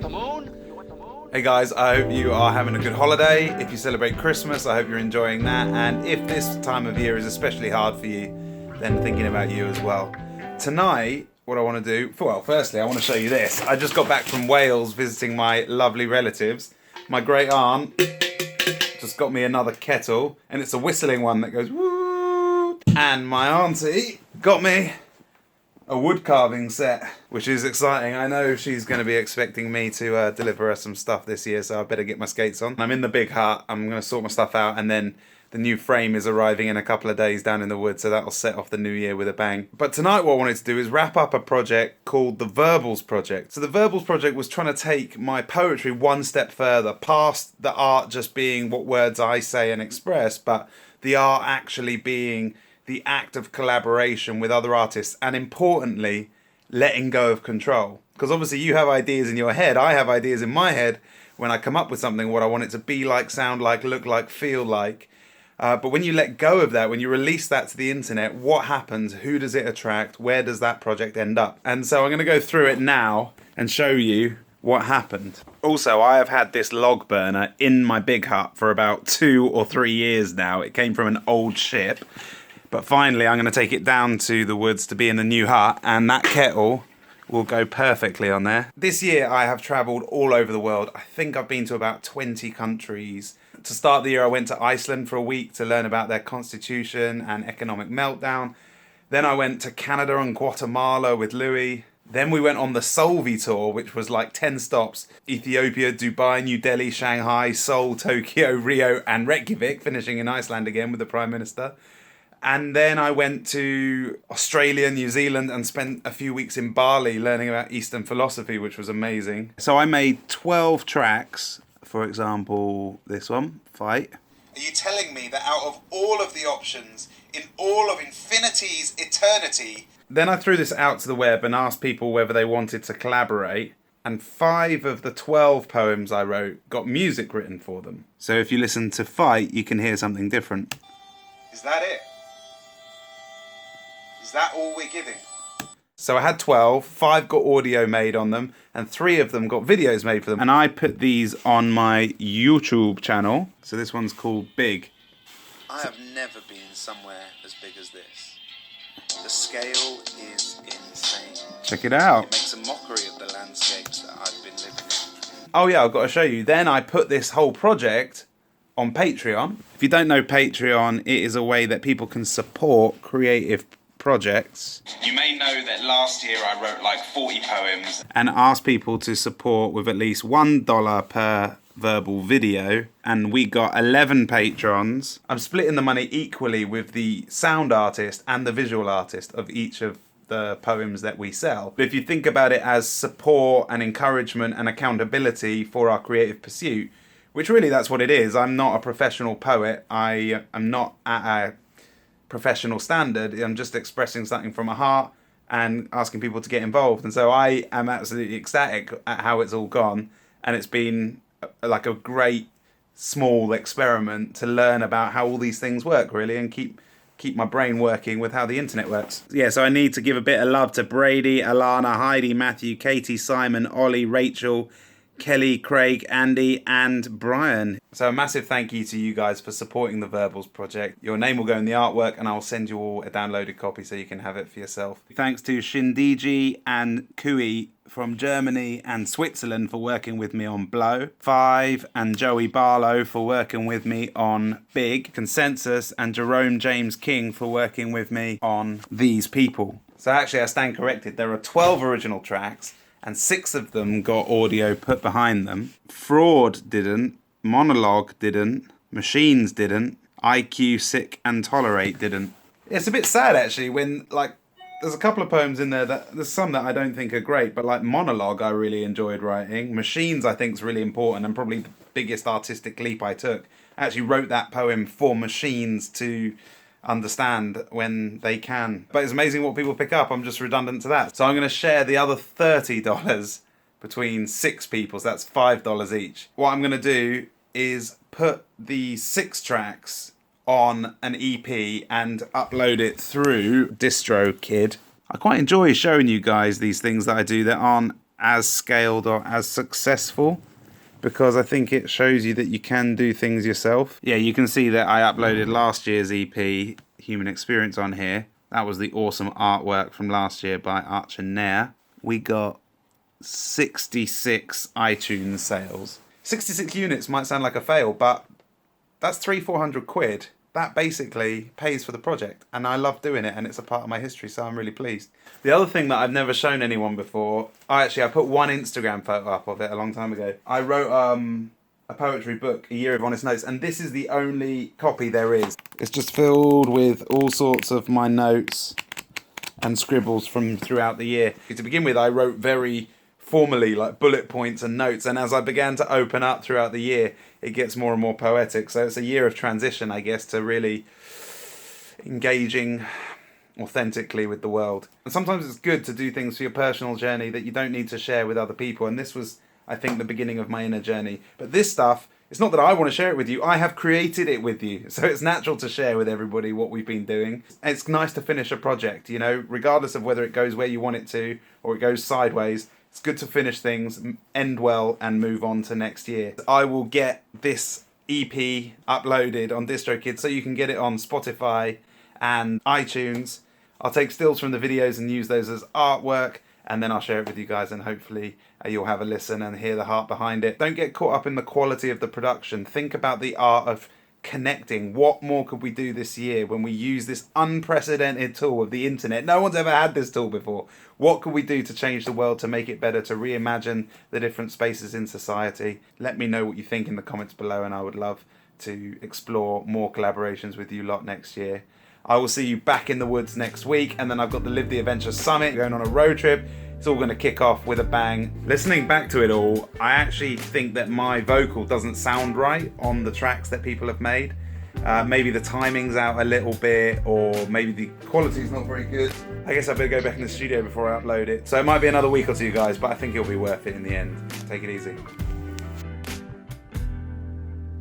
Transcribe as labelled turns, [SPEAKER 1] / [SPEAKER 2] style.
[SPEAKER 1] want the moon?
[SPEAKER 2] Hey guys, I hope you are having a good holiday. If you celebrate Christmas, I hope you're enjoying that. And if this time of year is especially hard for you, then thinking about you as well. Tonight, what I want to do, well, firstly, I want to show you this. I just got back from Wales visiting my lovely relatives. My great aunt just got me another kettle, and it's a whistling one that goes woo. And my auntie got me a wood carving set, which is exciting. I know she's going to be expecting me to deliver her some stuff this year, so I better get my skates on. I'm in the big hut, I'm going to sort my stuff out, and then the new frame is arriving in a couple of days down in the woods, so that'll set off the new year with a bang. But tonight what I wanted to do is wrap up a project called the Verbals Project. So the Verbals Project was trying to take my poetry one step further, past the art just being what words I say and express, but the art actually being the act of collaboration with other artists, and importantly, letting go of control. Because obviously you have ideas in your head, I have ideas in my head when I come up with something, what I want it to be like, sound like, look like, feel like. But when you let go of that, when you release that to the internet, what happens? Who does it attract? Where does that project end up? And so I'm going to go through it now and show you what happened. Also, I have had this log burner in my big hut for about 2 or 3 years now. It came from an old ship. But finally, I'm going to take it down to the woods to be in the new hut, and that kettle will go perfectly on there. This year, I have travelled all over the world. I think I've been to about 20 countries. To start the year, I went to Iceland for a week to learn about their constitution and economic meltdown. Then I went to Canada and Guatemala with Louis. Then we went on the SOLVEY tour, which was like 10 stops. Ethiopia, Dubai, New Delhi, Shanghai, Seoul, Tokyo, Rio, and Reykjavik, finishing in Iceland again with the Prime Minister. And then I went to Australia, New Zealand, and spent a few weeks in Bali learning about Eastern philosophy, which was amazing. So I made 12 tracks, for example, this one, Fight. Are you telling me that out of all of the options, in all of infinity's eternity... Then I threw this out to the web and asked people whether they wanted to collaborate, and 5 of the 12 poems I wrote got music written for them. So if you listen to Fight, you can hear something different. Is that it? Is that all we're giving? So I had 12, 5 got audio made on them, and 3 of them got videos made for them. And I put these on my YouTube channel. So this one's called Big.
[SPEAKER 3] I have never been somewhere as big as this. The scale is insane.
[SPEAKER 2] Check it out.
[SPEAKER 3] It makes a mockery of the landscapes that I've been living in.
[SPEAKER 2] Oh yeah, I've got to show you. Then I put this whole project on Patreon. If you don't know Patreon, it is a way that people can support creative projects. You may know that last year I wrote like 40 poems and asked people to support with at least $1 per verbal video, and we got 11 patrons. I'm splitting the money equally with the sound artist and the visual artist of each of the poems that we sell. But if you think about it as support and encouragement and accountability for our creative pursuit, which really that's what it is. I'm not a professional poet. I am not at a professional standard. I'm just expressing something from my heart and asking people to get involved. And so I am absolutely ecstatic at how it's all gone. And it's been like a great small experiment to learn about how all these things work, really, and keep my brain working with how the internet works. Yeah, so I need to give a bit of love to Brady, Alana, Heidi, Matthew, Katie, Simon, Ollie, Rachel, Kelly, Craig, Andy, and Brian. So a massive thank you to you guys for supporting the Verbals Project. Your name will go in the artwork, and I'll send you all a downloaded copy so you can have it for yourself. Thanks to Shindiji and Kui from Germany and Switzerland for working with me on Blow. 5 and Joey Barlow for working with me on Big. Consensus and Jerome James King for working with me on These People. So actually I stand corrected. There are 12 original tracks, and 6 of them got audio put behind them. Fraud didn't, Monologue didn't, Machines didn't, IQ, Sick and Tolerate didn't. It's a bit sad actually when, like, there's a couple of poems in there that, there's some that I don't think are great, but like Monologue I really enjoyed writing. Machines I think is really important and probably the biggest artistic leap I took. I actually wrote that poem for machines to understand when they can. But it's amazing what people pick up. I'm just redundant to that. So I'm going to share the other $30 between 6 people. So that's $5 each. What I'm going to do is put the 6 tracks on an EP and upload it through DistroKid. I quite enjoy showing you guys these things that I do that aren't as scaled or as successful, because I think it shows you that you can do things yourself. Yeah, you can see that I uploaded last year's EP, Human Experience, on here. That was the awesome artwork from last year by Archer Nair. We got 66 iTunes sales. 66 units might sound like a fail, but that's 300-400 quid. That basically pays for the project, and I love doing it, and it's a part of my history, so I'm really pleased. The other thing that I've never shown anyone before, I put one Instagram photo up of it a long time ago. I wrote a poetry book, A Year of Honest Notes, and this is the only copy there is. It's just filled with all sorts of my notes and scribbles from throughout the year. To begin with, I wrote very formally, like bullet points and notes, and as I began to open up throughout the year, it gets more and more poetic. So it's a year of transition, I guess, to really engaging authentically with the world. And sometimes it's good to do things for your personal journey that you don't need to share with other people, and this was, I think, the beginning of my inner journey. But this stuff, it's not that I want to share it with you, I have created it with you, so it's natural to share with everybody what we've been doing. And it's nice to finish a project, you know, regardless of whether it goes where you want it to or it goes sideways. It's good to finish things, end well, and move on to next year. I will get this EP uploaded on DistroKid so you can get it on Spotify and iTunes. I'll take stills from the videos and use those as artwork, and then I'll share it with you guys, and hopefully you'll have a listen and hear the heart behind it. Don't get caught up in the quality of the production. Think about the art of connecting. What more could we do this year when we use this unprecedented tool of the internet? No one's ever had this tool before. What could we do to change the world, to make it better, to reimagine the different spaces in society? Let me know what you think in the comments below, and I would love to explore more collaborations with you lot next year. I will see you back in the woods next week, and then I've got the Live the Adventure Summit going on a road trip. It's all going to kick off with a bang. Listening back to it all, I actually think that my vocal doesn't sound right on the tracks that people have made. Maybe the timing's out a little bit, or maybe the quality's not very good. I guess I better go back in the studio before I upload it. So it might be another week or two, guys, but I think it'll be worth it in the end. Take it easy.